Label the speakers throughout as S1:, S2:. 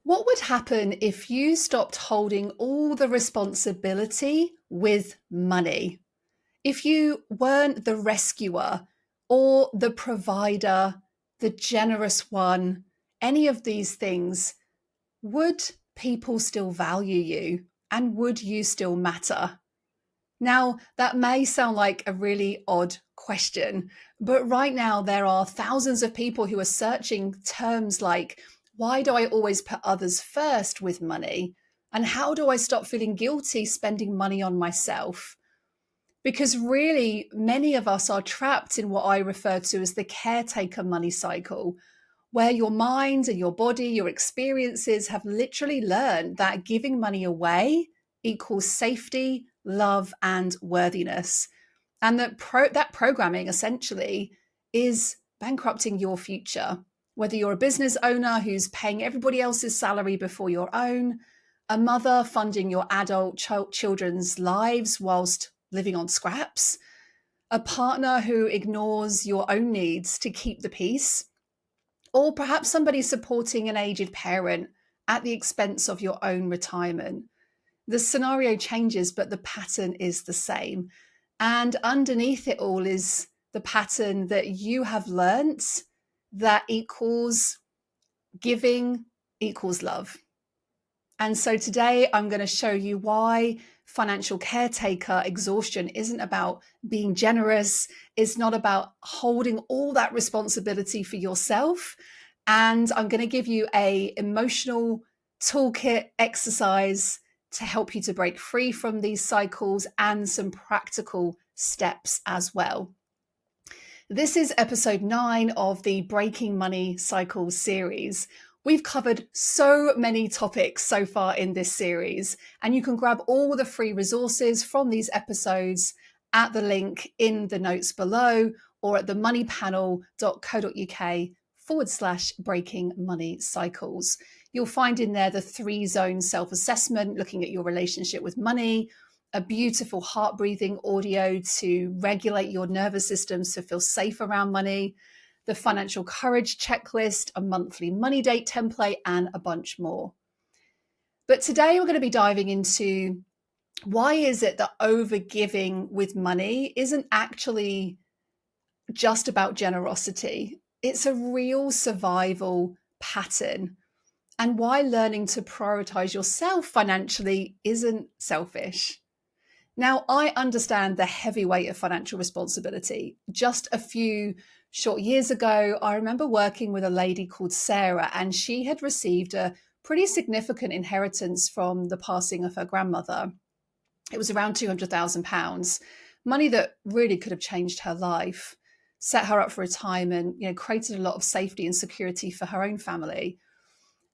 S1: What would happen if you stopped holding all the responsibility with money? If you weren't the rescuer or the provider, the generous one, any of these things, would people still value you and would you still matter? Now, that may sound like a really odd question, but right now there are thousands of people who are searching terms like, why do I always put others first with money? And how do I stop feeling guilty spending money on myself? Because really, many of us are trapped in what I refer to as the caretaker money cycle, where your mind and your body, your experiences have literally learned that giving money away equals safety, love, and worthiness. And that programming essentially is bankrupting your future. Whether you're a business owner who's paying everybody else's salary before your own, a mother funding your adult children's lives whilst living on scraps, a partner who ignores your own needs to keep the peace, or perhaps somebody supporting an aged parent at the expense of your own retirement. The scenario changes, but the pattern is the same. And underneath it all is the pattern that you have learnt that equals giving equals love. And so today I'm going to show you why financial caretaker exhaustion isn't about being generous. It's not about holding all that responsibility for yourself. And I'm going to give you a emotional toolkit exercise to help you to break free from these cycles and some practical steps as well. This is episode 9 of the Breaking Money Cycle series. We've covered so many topics so far in this series, and you can grab all the free resources from these episodes at the link in the notes below or at themoneypanel.co.uk/breaking money cycles. You'll find in there the 3-zone self-assessment, looking at your relationship with money, a beautiful heart breathing audio to regulate your nervous system to feel safe around money, the financial courage checklist, a monthly money date template, and a bunch more. But today we're going to be diving into why is it that overgiving with money isn't actually just about generosity. It's a real survival pattern, and why learning to prioritize yourself financially isn't selfish. Now, I understand the heavy weight of financial responsibility. Just a few short years ago, I remember working with a lady called Sarah, and she had received a pretty significant inheritance from the passing of her grandmother. It was around £200,000, money that really could have changed her life, set her up for retirement, created a lot of safety and security for her own family.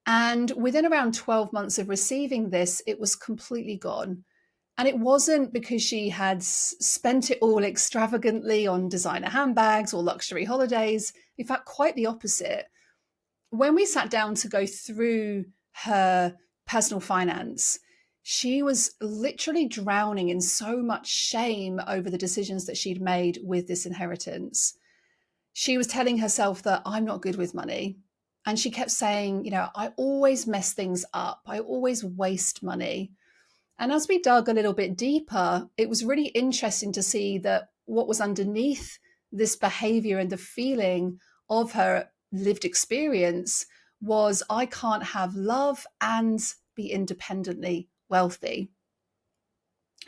S1: And within around 12 months of receiving this, it was completely gone. And it wasn't because she had spent it all extravagantly on designer handbags or luxury holidays. In fact, quite the opposite. When we sat down to go through her personal finance, she was literally drowning in so much shame over the decisions that she'd made with this inheritance. She was telling herself that I'm not good with money. And she kept saying, I always mess things up. I always waste money. And as we dug a little bit deeper, it was really interesting to see that what was underneath this behavior and the feeling of her lived experience was, I can't have love and be independently wealthy.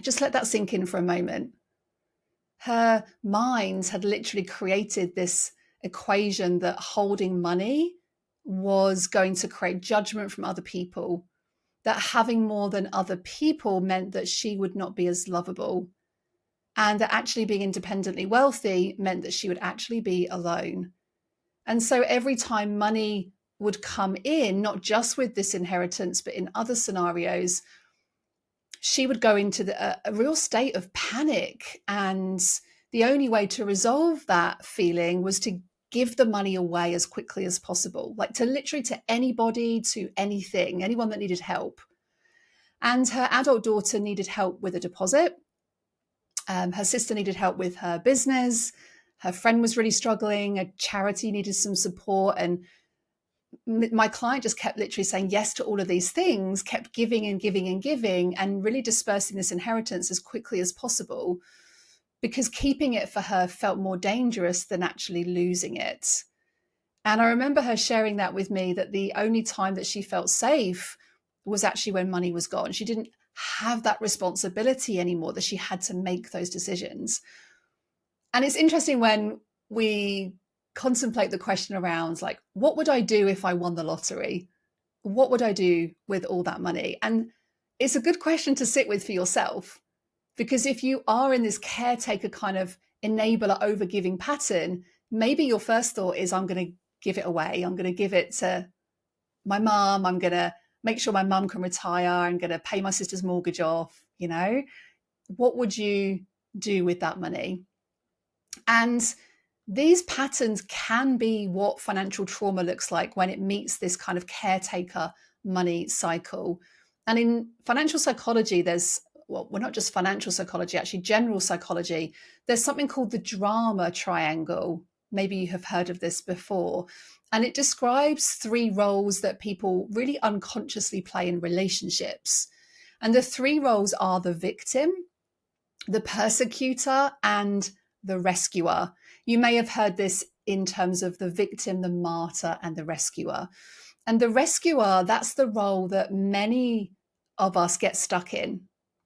S1: Just let that sink in for a moment. Her mind had literally created this equation that holding money was going to create judgment from other people, that having more than other people meant that she would not be as lovable, and that actually being independently wealthy meant that she would actually be alone. And so every time money would come in, not just with this inheritance, but in other scenarios, she would go into a real state of panic. And the only way to resolve that feeling was to give the money away as quickly as possible, like to anybody, to anything, anyone that needed help. And her adult daughter needed help with a deposit. Her sister needed help with her business. Her friend was really struggling. A charity needed some support. And my client just kept literally saying yes to all of these things, kept giving and giving and giving, and really dispersing this inheritance as quickly as possible, because keeping it for her felt more dangerous than actually losing it. And I remember her sharing that with me, that the only time that she felt safe was actually when money was gone. She didn't have that responsibility anymore, that she had to make those decisions. And it's interesting when we contemplate the question around, like, what would I do if I won the lottery? What would I do with all that money? And it's a good question to sit with for yourself, because if you are in this caretaker kind of enabler overgiving pattern, maybe your first thought is, I'm going to give it away. I'm going to give it to my mum. I'm going to make sure my mum can retire. I'm going to pay my sister's mortgage off. What would you do with that money? And these patterns can be what financial trauma looks like when it meets this kind of caretaker money cycle. And in financial psychology, well, not just financial psychology, actually general psychology, there's something called the drama triangle. Maybe you have heard of this before. And it describes 3 roles that people really unconsciously play in relationships. And the 3 roles are the victim, the persecutor, and the rescuer. You may have heard this in terms of the victim, the martyr, and the rescuer. And the rescuer, that's the role that many of us get stuck in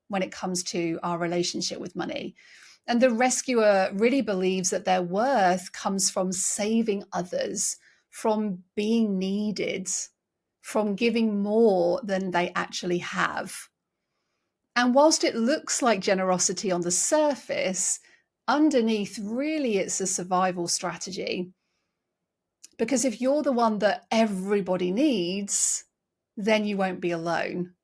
S1: when it comes to our relationship with money. And the rescuer really believes that their worth comes from saving others, from being needed, from giving more than they actually have. And whilst it looks like generosity on the surface, underneath, really, it's a survival strategy. Because if you're the one that everybody needs, then you won't be alone.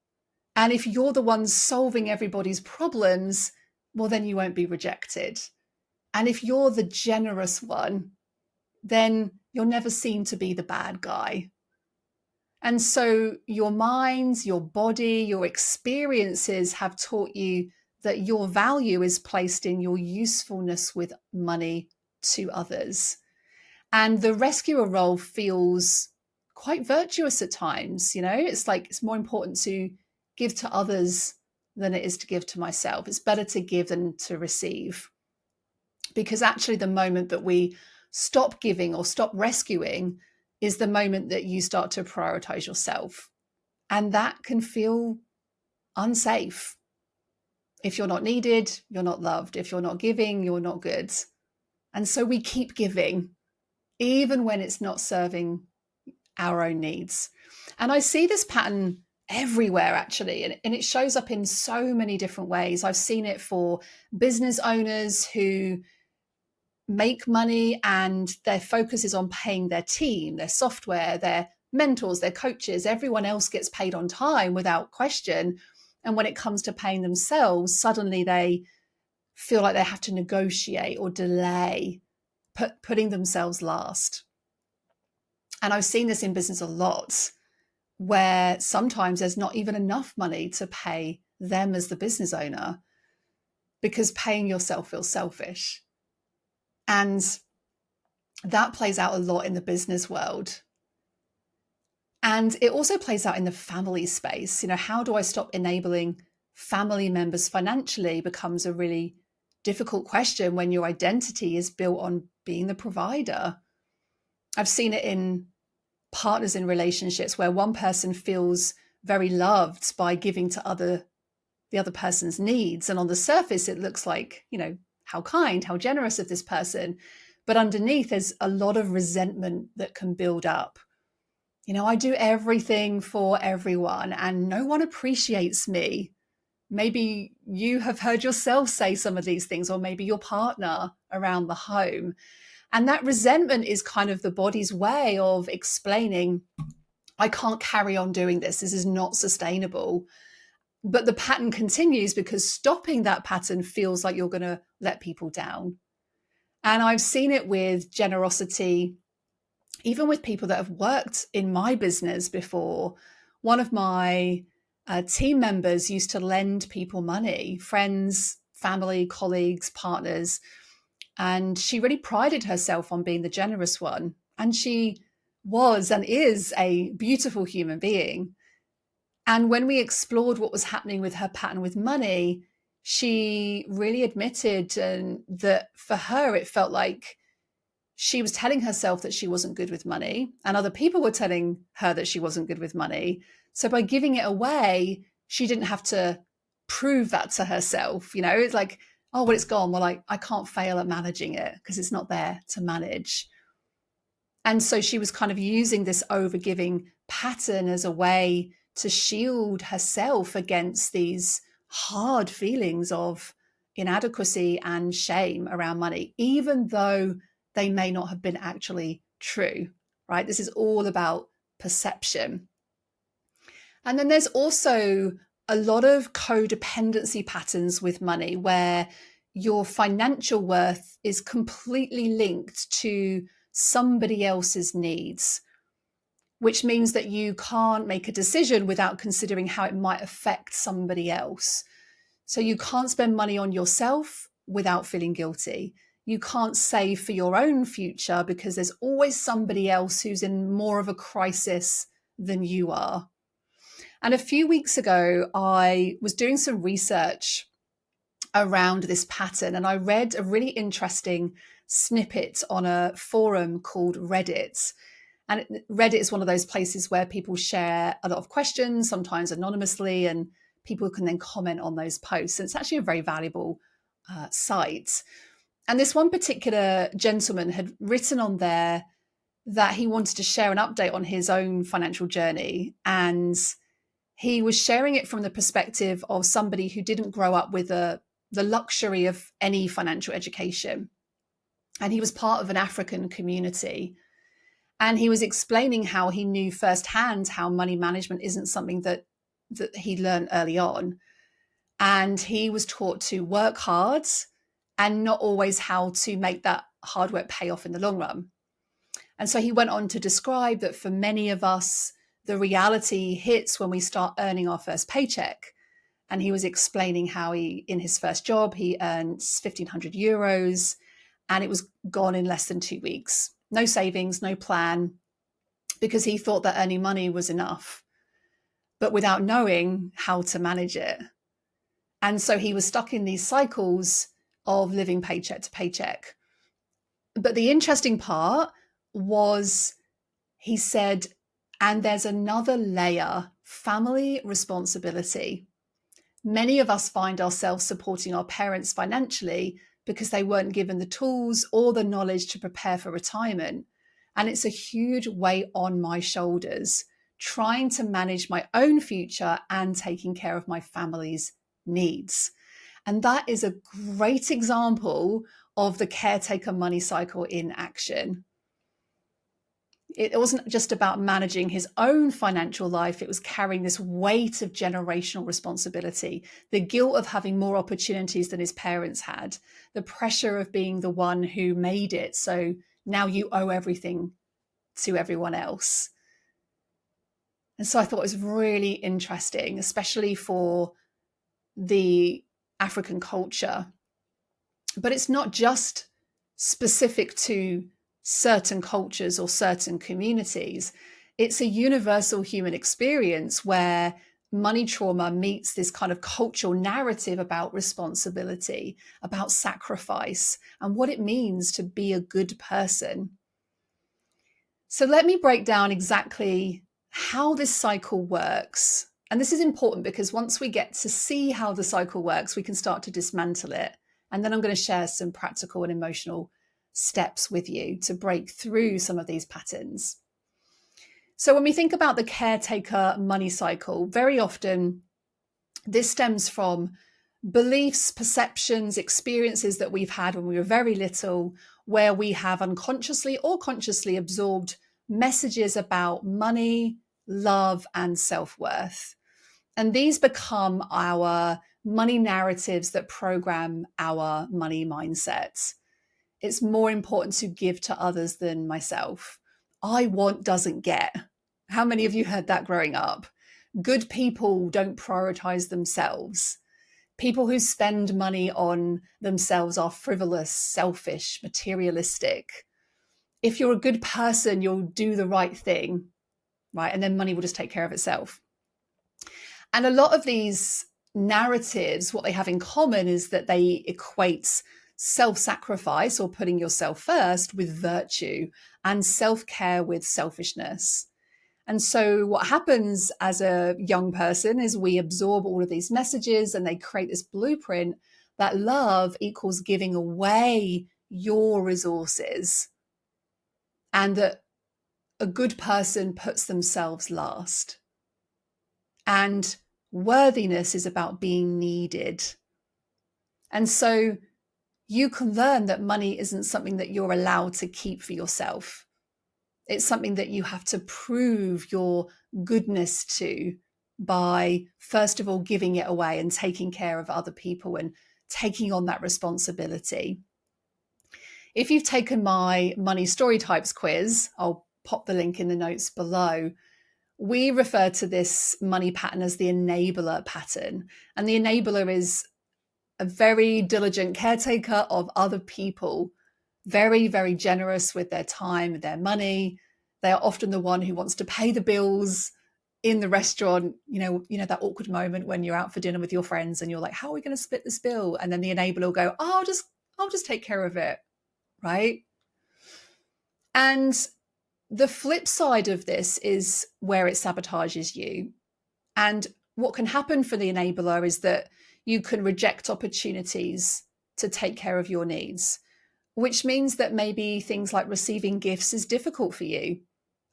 S1: And if you're the one solving everybody's problems, well, then you won't be rejected. And if you're the generous one, then you're never seen to be the bad guy. And so your minds, your body, your experiences have taught you that your value is placed in your usefulness with money to others. And the rescuer role feels quite virtuous at times. It's like it's more important to give to others than it is to give to myself. It's better to give than to receive. Because actually, the moment that we stop giving or stop rescuing is the moment that you start to prioritize yourself. And that can feel unsafe. If you're not needed, you're not loved. If you're not giving, you're not good. And so we keep giving, even when it's not serving our own needs. And I see this pattern everywhere, actually, and it shows up in so many different ways. I've seen it for business owners who make money and their focus is on paying their team, their software, their mentors, their coaches. Everyone else gets paid on time without question. And when it comes to paying themselves, suddenly they feel like they have to negotiate or delay, putting themselves last. And I've seen this in business a lot, where sometimes there's not even enough money to pay them as the business owner, because paying yourself feels selfish. And that plays out a lot in the business world. And it also plays out in the family space. How do I stop enabling family members financially becomes a really difficult question when your identity is built on being the provider. I've seen it in partners in relationships where one person feels very loved by giving to the other person's needs. And on the surface, it looks like, how kind, how generous of this person. But underneath, there's a lot of resentment that can build up. I do everything for everyone and no one appreciates me. Maybe you have heard yourself say some of these things, or maybe your partner around the home. And that resentment is kind of the body's way of explaining, I can't carry on doing this. This is not sustainable. But the pattern continues because stopping that pattern feels like you're going to let people down. And I've seen it with generosity, even with people that have worked in my business before. One of my team members used to lend people money, friends, family, colleagues, partners. And she really prided herself on being the generous one. And she was and is a beautiful human being. And when we explored what was happening with her pattern with money, she really admitted that for her, it felt like she was telling herself that she wasn't good with money, and other people were telling her that she wasn't good with money. So by giving it away, she didn't have to prove that to herself. It's like, oh, well, it's gone. Well, I can't fail at managing it because it's not there to manage. And so she was kind of using this overgiving pattern as a way to shield herself against these hard feelings of inadequacy and shame around money, even though they may not have been actually true, right? This is all about perception. And then there's also a lot of codependency patterns with money where your financial worth is completely linked to somebody else's needs, which means that you can't make a decision without considering how it might affect somebody else. So you can't spend money on yourself without feeling guilty. You can't save for your own future because there's always somebody else who's in more of a crisis than you are. And a few weeks ago, I was doing some research around this pattern, and I read a really interesting snippet on a forum called Reddit. And Reddit is one of those places where people share a lot of questions, sometimes anonymously, and people can then comment on those posts. And it's actually a very valuable site. And this one particular gentleman had written on there that he wanted to share an update on his own financial journey. And he was sharing it from the perspective of somebody who didn't grow up with the luxury of any financial education. And he was part of an African community. And he was explaining how he knew firsthand how money management isn't something that he learned early on. And he was taught to work hard and not always how to make that hard work pay off in the long run. And so he went on to describe that for many of us, the reality hits when we start earning our first paycheck. And he was explaining how in his first job, he earned 1,500 euros and it was gone in less than 2 weeks. No savings, no plan, because he thought that earning money was enough, but without knowing how to manage it. And so he was stuck in these cycles of living paycheck to paycheck. But the interesting part was, he said, and there's another layer, family responsibility. Many of us find ourselves supporting our parents financially because they weren't given the tools or the knowledge to prepare for retirement. And it's a huge weight on my shoulders, trying to manage my own future and taking care of my family's needs. And that is a great example of the caretaker money cycle in action. It wasn't just about managing his own financial life. It was carrying this weight of generational responsibility, the guilt of having more opportunities than his parents had, the pressure of being the one who made it. So now you owe everything to everyone else. And so I thought it was really interesting, especially for the African culture. But it's not just specific to certain cultures or certain communities. It's a universal human experience where money trauma meets this kind of cultural narrative about responsibility, about sacrifice, and what it means to be a good person. So let me break down exactly how this cycle works. And this is important because once we get to see how the cycle works, we can start to dismantle it. And then I'm going to share some practical and emotional steps with you to break through some of these patterns. So when we think about the caretaker money cycle, very often this stems from beliefs, perceptions, experiences that we've had when we were very little, where we have unconsciously or consciously absorbed messages about money, love, and self-worth. And these become our money narratives that program our money mindsets. It's more important to give to others than myself. I want doesn't get. How many of you heard that growing up? Good people don't prioritize themselves. People who spend money on themselves are frivolous, selfish, materialistic. If you're a good person, you'll do the right thing, right? And then money will just take care of itself. And a lot of these narratives, what they have in common is that they equate self-sacrifice or putting yourself first with virtue and self-care with selfishness. And so what happens as a young person is we absorb all of these messages and they create this blueprint that love equals giving away your resources, and that a good person puts themselves last. And worthiness is about being needed. And so you can learn that money isn't something that you're allowed to keep for yourself. It's something that you have to prove your goodness to by, first of all, giving it away and taking care of other people and taking on that responsibility. If you've taken my money story types quiz, I'll pop the link in the notes below. We refer to this money pattern as the enabler pattern. And the enabler is a very diligent caretaker of other people, very, very generous with their time, their money. They are often the one who wants to pay the bills in the restaurant, that awkward moment when you're out for dinner with your friends and you're like, how are we going to split this bill? And then the enabler will go, oh, I'll just take care of it, right? And the flip side of this is where it sabotages you. And what can happen for the enabler is that you can reject opportunities to take care of your needs, which means that maybe things like receiving gifts is difficult for you.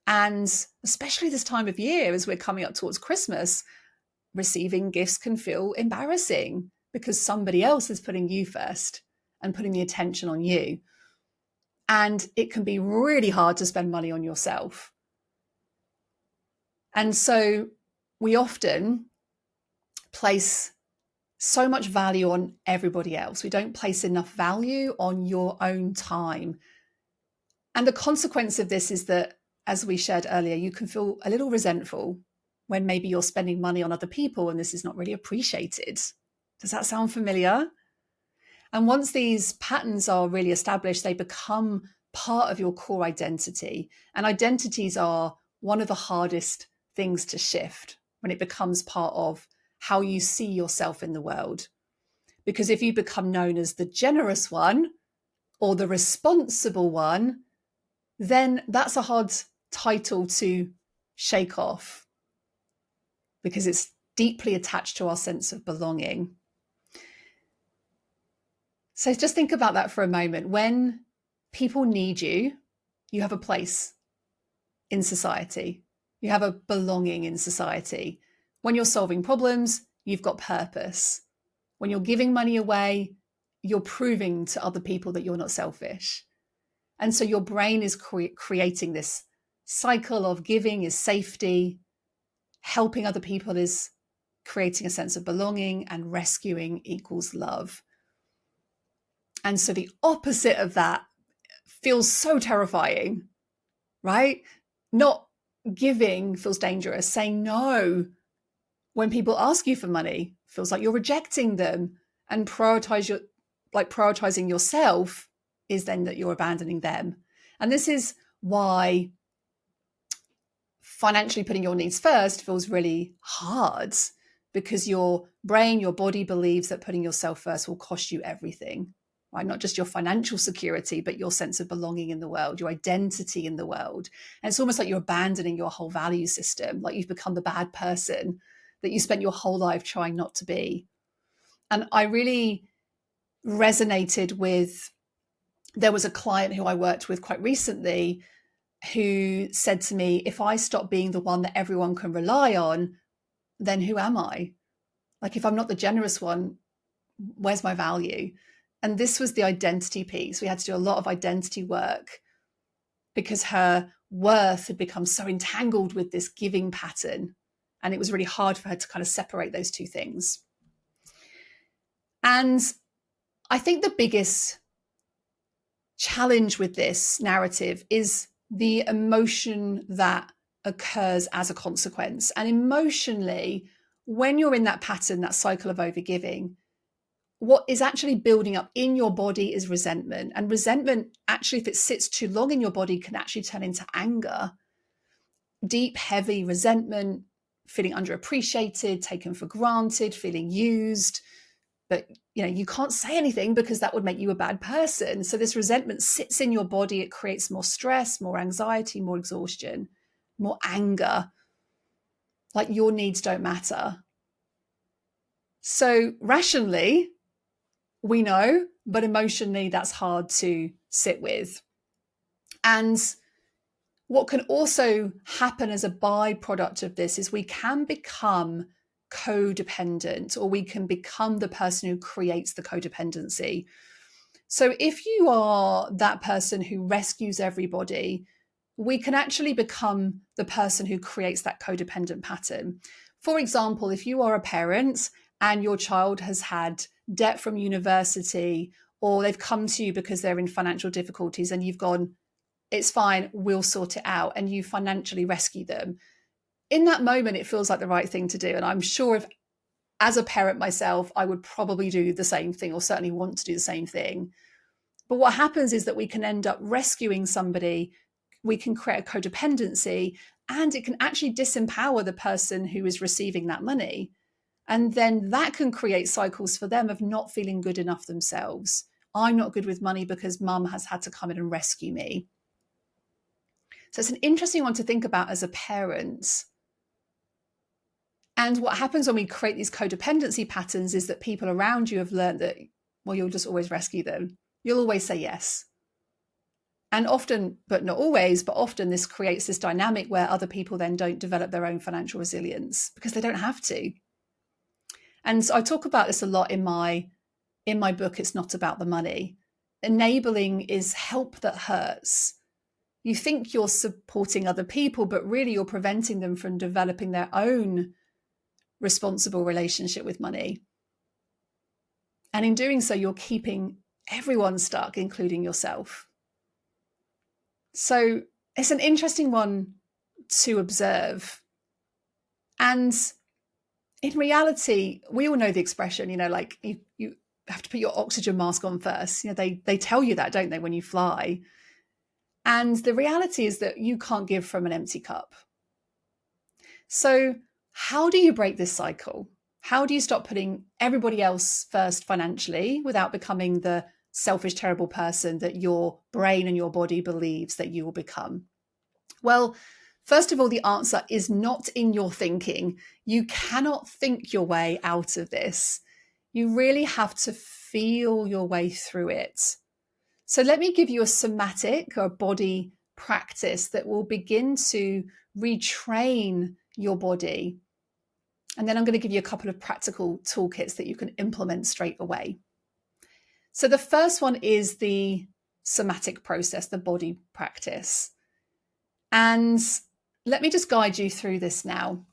S1: And especially this time of year, as we're coming up towards Christmas, receiving gifts can feel embarrassing because somebody else is putting you first and putting the attention on you. And it can be really hard to spend money on yourself. And so we often place so much value on everybody else. We don't place enough value on your own time. And the consequence of this is that, as we shared earlier, you can feel a little resentful when maybe you're spending money on other people and this is not really appreciated. Does that sound familiar? And once these patterns are really established, they become part of your core identity. And identities are one of the hardest things to shift when it becomes part of how you see yourself in the world. Because if you become known as the generous one or the responsible one, then that's a hard title to shake off because it's deeply attached to our sense of belonging. So just think about that for a moment. When people need you, you have a place in society. You have a belonging in society. When you're solving problems, you've got purpose. When you're giving money away, you're proving to other people that you're not selfish. And so your brain is creating this cycle of giving is safety, helping other people is creating a sense of belonging, and rescuing equals love. And so the opposite of that feels so terrifying, right? Not giving feels dangerous. Saying no when people ask you for money feels like you're rejecting them. And prioritizing yourself is then that you're abandoning them. And this is why financially putting your needs first feels really hard, because your brain, your body believes that putting yourself first will cost you everything, right? Not just your financial security, but your sense of belonging in the world, your identity in the world. And it's almost like you're abandoning your whole value system, like you've become the bad person that you spent your whole life trying not to be. And I really resonated with, there was a client who I worked with quite recently who said to me, if I stop being the one that everyone can rely on, then who am I? Like, if I'm not the generous one, where's my value? And this was the identity piece. We had to do a lot of identity work because her worth had become so entangled with this giving pattern. And it was really hard for her to kind of separate those two things. And I think the biggest challenge with this narrative is the emotion that occurs as a consequence. And emotionally, when you're in that pattern, that cycle of overgiving, what is actually building up in your body is resentment. And resentment, actually, if it sits too long in your body, can actually turn into anger. Deep, heavy resentment, feeling underappreciated, taken for granted, feeling used. But you can't say anything because that would make you a bad person. So this resentment sits in your body. It creates more stress, more anxiety, more exhaustion, more anger. Like your needs don't matter. So rationally, we know, but emotionally, that's hard to sit with. And what can also happen as a byproduct of this is we can become codependent, or we can become the person who creates the codependency. So if you are that person who rescues everybody, we can actually become the person who creates that codependent pattern. For example, if you are a parent and your child has had debt from university, or they've come to you because they're in financial difficulties and you've gone, it's fine, we'll sort it out, and you financially rescue them. In that moment, it feels like the right thing to do. And I'm sure if, as a parent myself, I would probably do the same thing, or certainly want to do the same thing. But what happens is that we can end up rescuing somebody, we can create a codependency, and it can actually disempower the person who is receiving that money. And then that can create cycles for them of not feeling good enough themselves. I'm not good with money because mum has had to come in and rescue me. So it's an interesting one to think about as a parent. And what happens when we create these codependency patterns is that people around you have learned that, well, you'll just always rescue them. You'll always say yes. And often, but not always, but often this creates this dynamic where other people then don't develop their own financial resilience because they don't have to. And so I talk about this a lot in my book, It's Not About the Money. Enabling is help that hurts. You think you're supporting other people, but really you're preventing them from developing their own responsible relationship with money. And in doing so, you're keeping everyone stuck, including yourself. So it's an interesting one to observe. And in reality, we all know the expression, like you have to put your oxygen mask on first. They tell you that, don't they, when you fly? And the reality is that you can't give from an empty cup. So how do you break this cycle? How do you stop putting everybody else first financially without becoming the selfish, terrible person that your brain and your body believes that you will become? Well, first of all, the answer is not in your thinking. You cannot think your way out of this. You really have to feel your way through it. So let me give you a somatic or body practice that will begin to retrain your body. And then I'm going to give you a couple of practical toolkits that you can implement straight away. So the first one is the somatic process, the body practice. And let me just guide you through this now.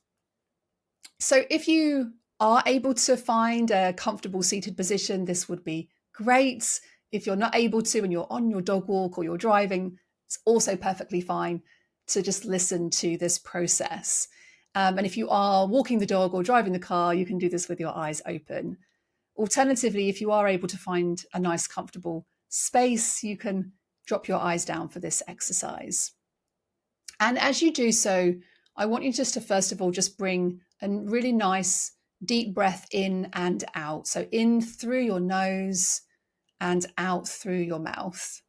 S1: So if you are able to find a comfortable seated position, this would be great. If you're not able to and you're on your dog walk or you're driving, it's also perfectly fine to just listen to this process. And if you are walking the dog or driving the car, you can do this with your eyes open. Alternatively, if you are able to find a nice, comfortable space, you can drop your eyes down for this exercise. And as you do so, I want you just to, first of all, just bring a really nice deep breath in and out. So in through your nose and out through your mouth.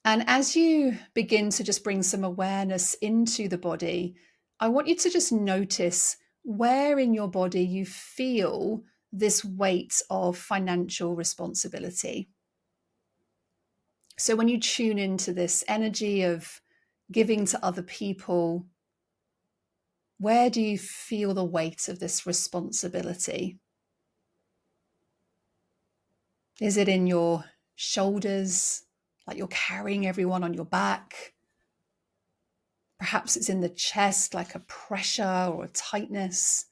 S1: And as you begin to just bring some awareness into the body, I want you to just notice where in your body you feel this weight of financial responsibility. So when you tune into this energy of giving to other people, where do you feel the weight of this responsibility? Is it in your shoulders, like you're carrying everyone on your back? Perhaps it's in the chest, like a pressure or a tightness.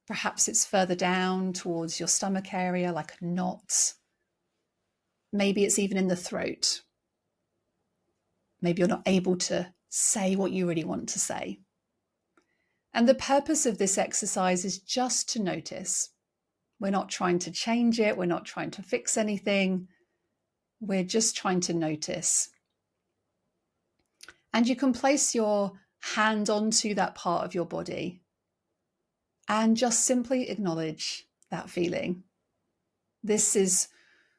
S1: Perhaps it's further down towards your stomach area, like a knot. Maybe it's even in the throat. Maybe you're not able to say what you really want to say. And the purpose of this exercise is just to notice. We're not trying to change it. We're not trying to fix anything. We're just trying to notice. And you can place your hand onto that part of your body and just simply acknowledge that feeling. This is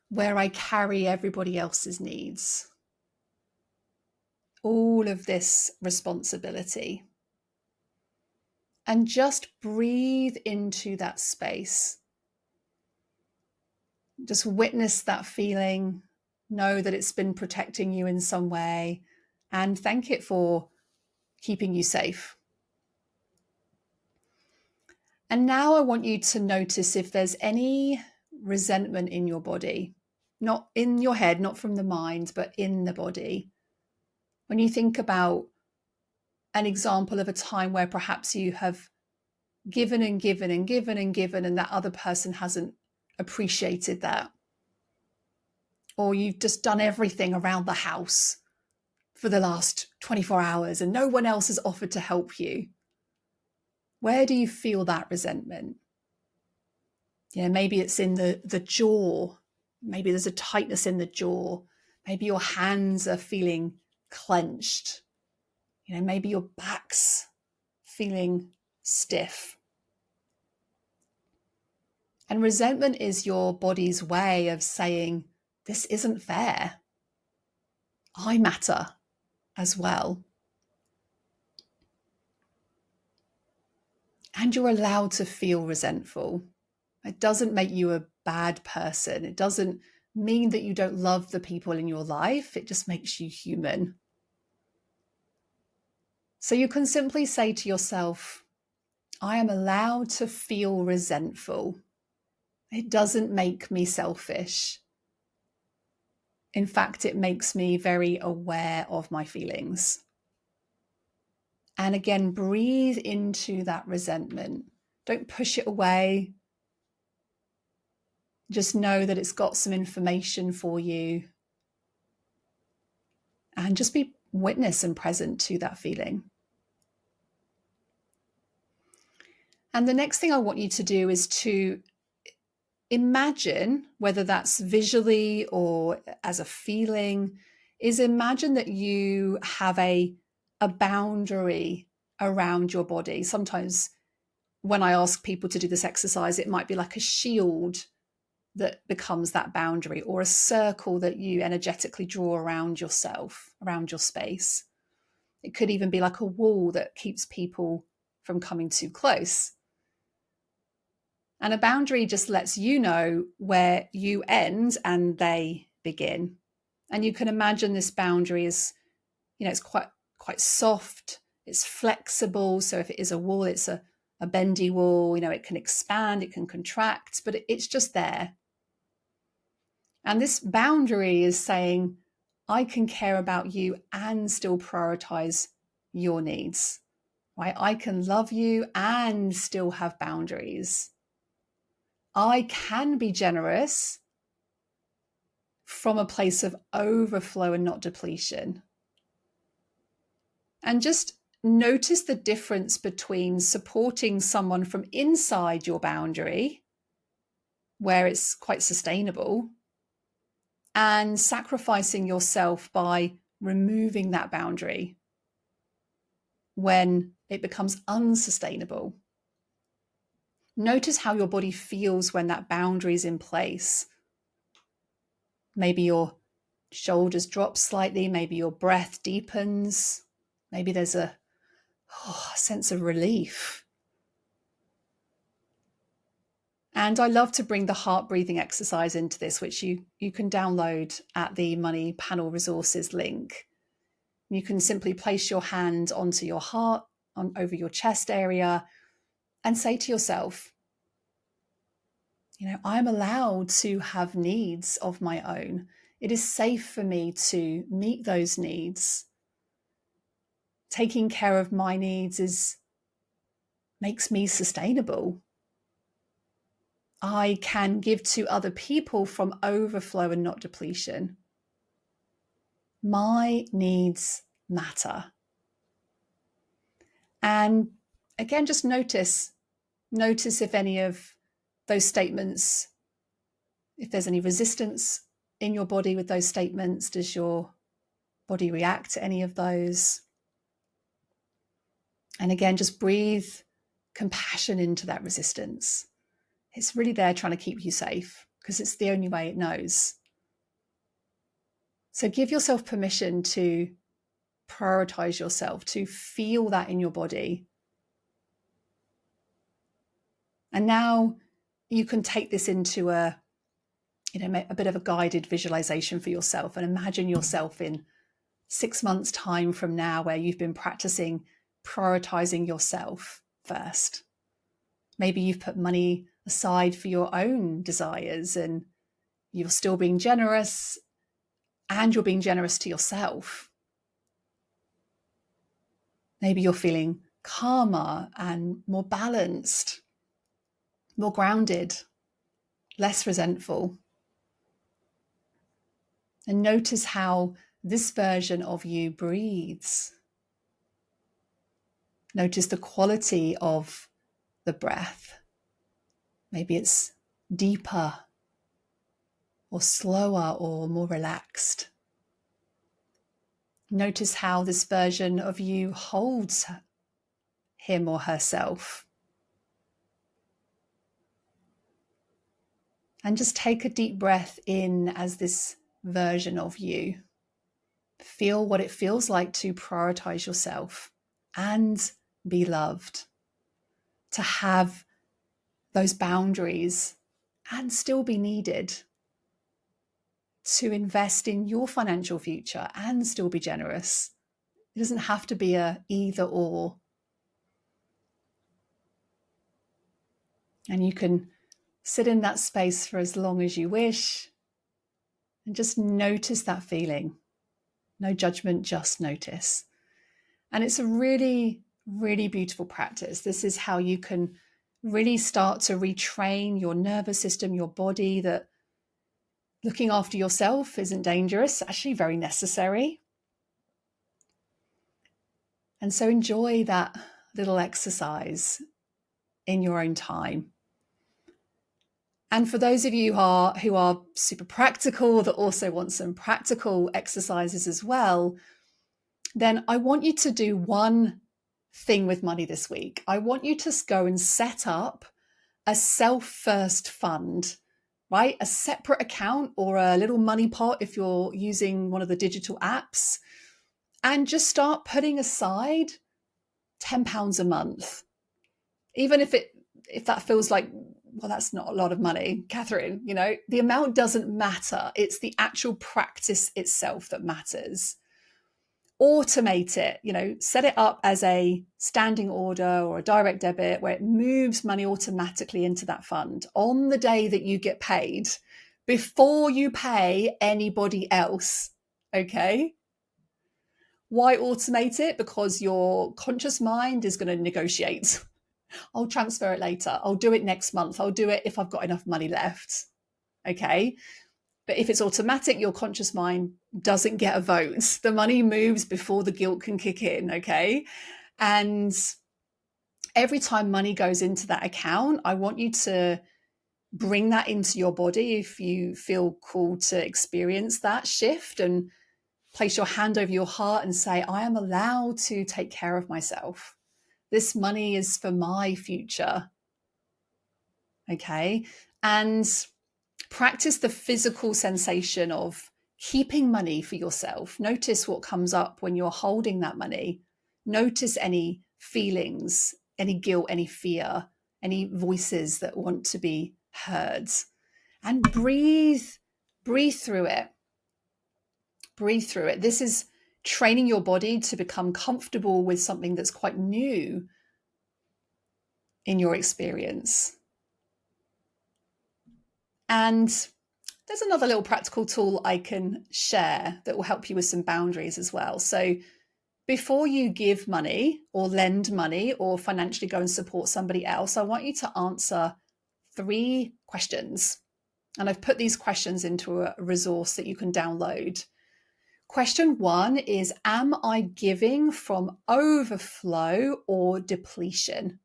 S1: where I carry everybody else's needs. All of this responsibility. And just breathe into that space. Just witness that feeling. Know that it's been protecting you in some way, and thank it for keeping you safe. And now I want you to notice if there's any resentment in your body, not in your head, not from the mind, but in the body. When you think about an example of a time where perhaps you have given and given and given and given, and that other person hasn't appreciated that. Or you've just done everything around the house for the last 24 hours and no one else has offered to help you. Where do you feel that resentment? Maybe it's in the jaw. Maybe there's a tightness in the jaw. Maybe your hands are feeling clenched. Maybe your back's feeling stiff. And resentment is your body's way of saying, this isn't fair. I matter as well. And you're allowed to feel resentful. It doesn't make you a bad person. It doesn't mean that you don't love the people in your life. It just makes you human. So you can simply say to yourself, I am allowed to feel resentful. It doesn't make me selfish. In fact, it makes me very aware of my feelings. And again, breathe into that resentment. Don't push it away. Just know that it's got some information for you. And just be witness and present to that feeling. And the next thing I want you to do is to imagine, whether that's visually or as a feeling, is imagine that you have a boundary around your body. Sometimes when I ask people to do this exercise, it might be like a shield that becomes that boundary, or a circle that you energetically draw around yourself, around your space. It could even be like a wall that keeps people from coming too close. And a boundary just lets you know where you end and they begin. And you can imagine this boundary is, it's quite soft, it's flexible. So if it is a wall, it's a bendy wall, it can expand, it can contract, but it's just there. And this boundary is saying, I can care about you and still prioritize your needs, right? I can love you and still have boundaries. I can be generous from a place of overflow and not depletion. And just notice the difference between supporting someone from inside your boundary, where it's quite sustainable, and sacrificing yourself by removing that boundary when it becomes unsustainable. Notice how your body feels when that boundary is in place. Maybe your shoulders drop slightly, maybe your breath deepens, maybe there's a sense of relief. And I love to bring the heart breathing exercise into this, which you can download at the Money Panel Resources link. You can simply place your hand onto your heart, over your chest area, and say to yourself, I'm allowed to have needs of my own. It is safe for me to meet those needs. Taking care of my needs makes me sustainable. I can give to other people from overflow and not depletion. My needs matter. And again, just notice if any of those statements, if there's any resistance in your body with those statements, does your body react to any of those? And again, just breathe compassion into that resistance. It's really there trying to keep you safe because it's the only way it knows. So give yourself permission to prioritize yourself, to feel that in your body. And now you can take this into a bit of a guided visualization for yourself, and imagine yourself in 6 months' time from now, where you've been practicing prioritizing yourself first. Maybe you've put money aside for your own desires and you're still being generous, and you're being generous to yourself. Maybe you're feeling calmer and more balanced, more grounded, less resentful. And notice how this version of you breathes. Notice the quality of the breath. Maybe it's deeper or slower or more relaxed. Notice how this version of you holds him or herself. And just take a deep breath in as this version of you. Feel what it feels like to prioritize yourself and be loved, to have those boundaries and still be needed, to invest in your financial future and still be generous. It doesn't have to be a either or. And you can sit in that space for as long as you wish and just notice that feeling. No judgment, just notice. And it's a really, really beautiful practice. This is how you can really start to retrain your nervous system, your body, that looking after yourself isn't dangerous, actually very necessary. And so enjoy that little exercise in your own time. And for those of you who are super practical, that also want some practical exercises as well, then I want you to do one thing with money this week. I want you to go and set up a self-first fund, right? A separate account or a little money pot if you're using one of the digital apps, and just start putting aside £10 a month. Even if that feels like, well, that's not a lot of money, Catherine, the amount doesn't matter. It's the actual practice itself that matters. Automate it, set it up as a standing order or a direct debit where it moves money automatically into that fund on the day that you get paid, before you pay anybody else. Okay? Why automate it? Because your conscious mind is going to negotiate. I'll transfer it later. I'll do it next month. I'll do it if I've got enough money left. Okay? But if it's automatic, your conscious mind doesn't get a vote. The money moves before the guilt can kick in, okay? And every time money goes into that account, I want you to bring that into your body if you feel called to experience that shift, and place your hand over your heart and say, I am allowed to take care of myself. This money is for my future, okay? And practice the physical sensation of keeping money for yourself. Notice what comes up when you're holding that money. Notice any feelings, any guilt, any fear, any voices that want to be heard. And breathe through it. Breathe through it. This is training your body to become comfortable with something that's quite new in your experience. And there's another little practical tool I can share that will help you with some boundaries as well. So before you give money or lend money or financially go and support somebody else, I want you to answer 3 questions. And I've put these questions into a resource that you can download. Question 1 is, am I giving from overflow or depletion?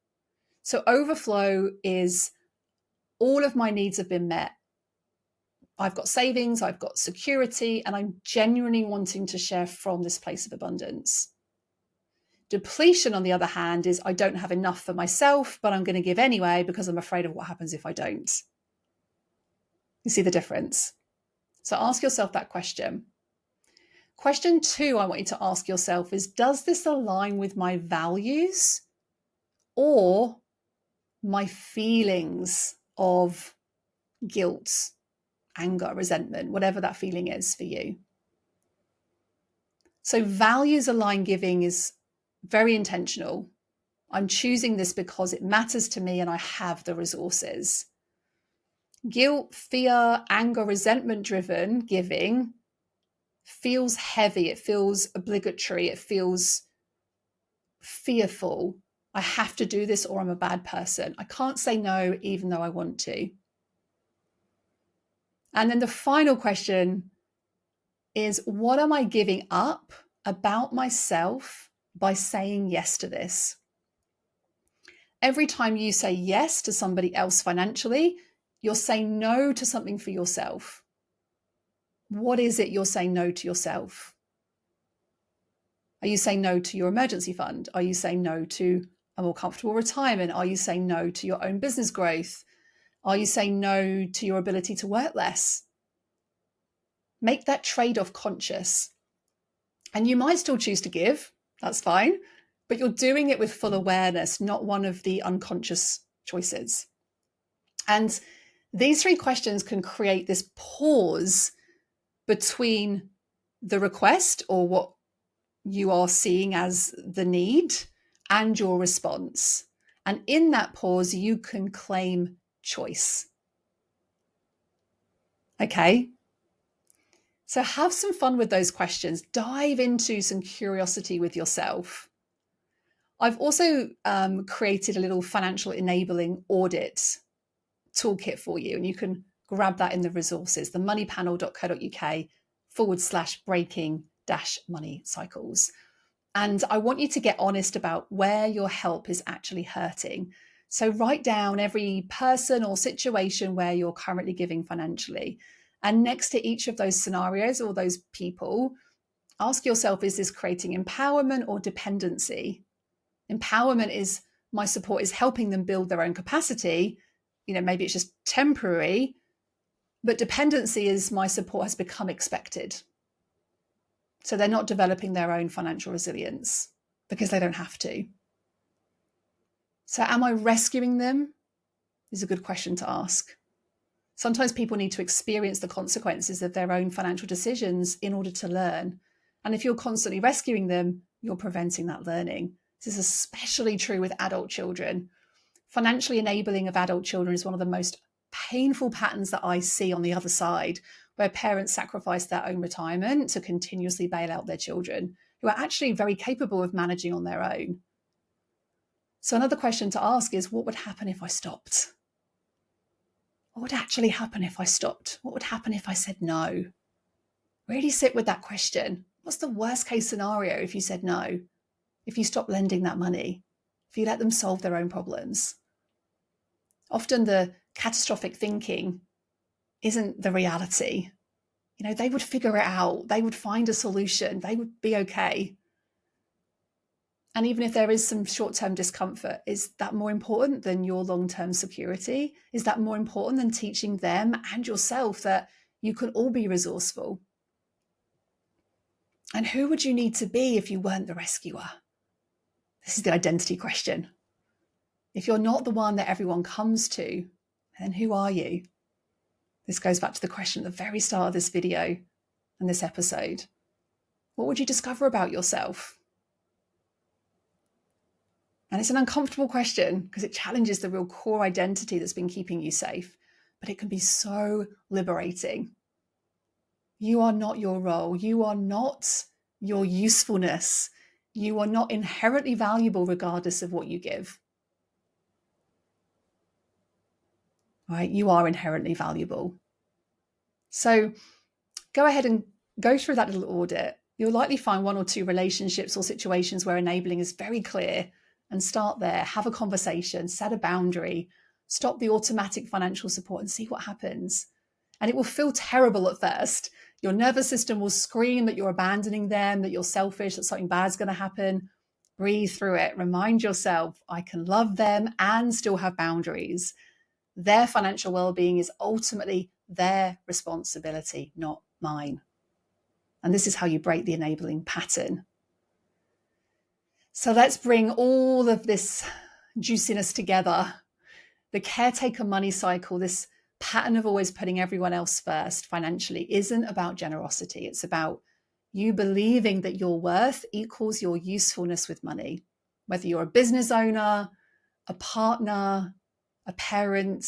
S1: So overflow is all of my needs have been met. I've got savings, I've got security, and I'm genuinely wanting to share from this place of abundance. Depletion, on the other hand, is I don't have enough for myself, but I'm going to give anyway because I'm afraid of what happens if I don't. You see the difference? So ask yourself that question. Question 2 I want you to ask yourself is, does this align with my values or my feelings of guilt, anger, resentment, whatever that feeling is for you? So values aligned giving is very intentional. I'm choosing this because it matters to me and I have the resources. Guilt, fear, anger, resentment driven giving feels heavy. It feels obligatory. It feels fearful. I have to do this or I'm a bad person. I can't say no even though I want to. And then the final question is, what am I giving up about myself by saying yes to this? Every time you say yes to somebody else financially, you're saying no to something for yourself. What is it you're saying no to yourself? Are you saying no to your emergency fund? Are you saying no to a more comfortable retirement? Are you saying no to your own business growth? Are you saying no to your ability to work less? Make that trade-off conscious. And you might still choose to give, that's fine, but you're doing it with full awareness, not one of the unconscious choices. And these 3 questions can create this pause between the request or what you are seeing as the need and your response. And in that pause, you can claim choice. Okay. So have some fun with those questions. Dive into some curiosity with yourself. I've also created a little financial enabling audit toolkit for you, and you can grab that in the resources, themoneypanel.co.uk/breaking-money cycles. And I want you to get honest about where your help is actually hurting. So write down every person or situation where you're currently giving financially. And next to each of those scenarios or those people, ask yourself, is this creating empowerment or dependency? Empowerment is my support is helping them build their own capacity. Maybe it's just temporary, but dependency is my support has become expected. So they're not developing their own financial resilience because they don't have to. So am I rescuing them? Is a good question to ask. Sometimes people need to experience the consequences of their own financial decisions in order to learn. And if you're constantly rescuing them, you're preventing that learning. This is especially true with adult children. Financially enabling of adult children is one of the most painful patterns that I see on the other side, where parents sacrifice their own retirement to continuously bail out their children, who are actually very capable of managing on their own. So another question to ask is, what would happen if I stopped? What would actually happen if I stopped? What would happen if I said no? Really sit with that question. What's the worst case scenario if you said no? If you stop lending that money? If you let them solve their own problems? Often the catastrophic thinking isn't the reality. They would figure it out. They would find a solution. They would be okay. And even if there is some short-term discomfort, is that more important than your long-term security? Is that more important than teaching them and yourself that you can all be resourceful? And who would you need to be if you weren't the rescuer? This is the identity question. If you're not the one that everyone comes to, then who are you? This goes back to the question at the very start of this video and this episode. What would you discover about yourself? And it's an uncomfortable question because it challenges the real core identity that's been keeping you safe, but it can be so liberating. You are not your role. You are not your usefulness. You are not inherently valuable regardless of what you give. Right? You are inherently valuable. So go ahead and go through that little audit. You'll likely find 1 or 2 relationships or situations where enabling is very clear, and start there. Have a conversation, set a boundary, Stop the automatic financial support and see what happens. And it will feel terrible at first. Your nervous system will scream that you're abandoning them, that you're selfish, that something bad's going to happen. Breathe through it. Remind yourself, I can love them and still have boundaries. Their financial well-being is ultimately their responsibility, not mine. And this is how you break the enabling pattern. So let's bring all of this juiciness together. The caretaker money cycle, this pattern of always putting everyone else first financially, isn't about generosity. It's about you believing that your worth equals your usefulness with money, whether you're a business owner, a partner, a parent,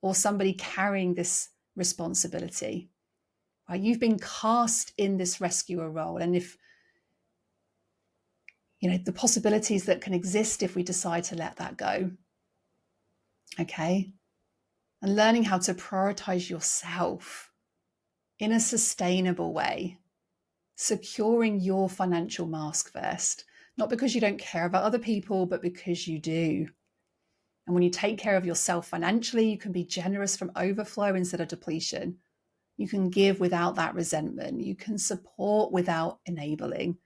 S1: or somebody carrying this responsibility. Right? You've been cast in this rescuer role. And if, the possibilities that can exist if we decide to let that go. Okay. And learning how to prioritize yourself in a sustainable way, securing your financial mask first, not because you don't care about other people, but because you do. And when you take care of yourself financially, you can be generous from overflow instead of depletion. You can give without that resentment. You can support without enabling.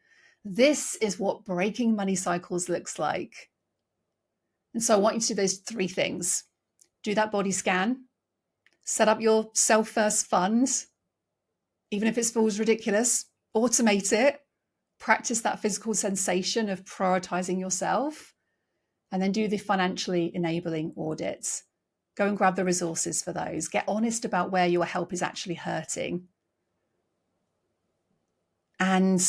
S1: This is what breaking money cycles looks like. And so I want you to do those 3 things. Do that body scan, set up your self-first fund, even if it feels ridiculous, automate it, practice that physical sensation of prioritizing yourself, and then do the financially enabling audits. Go and grab the resources for those. Get honest about where your help is actually hurting. And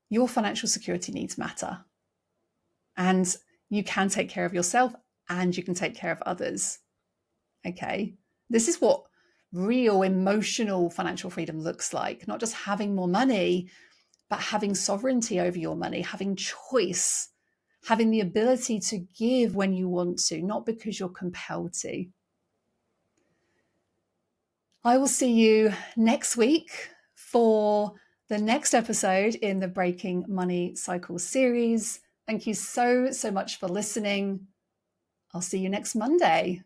S1: your financial security needs matter. And you can take care of yourself and you can take care of others. Okay. This is what real emotional financial freedom looks like. Not just having more money, but having sovereignty over your money, having choice, having the ability to give when you want to, not because you're compelled to. I will see you next week for the next episode in the Breaking Money Cycle series. Thank you so much for listening. I'll see you next Monday.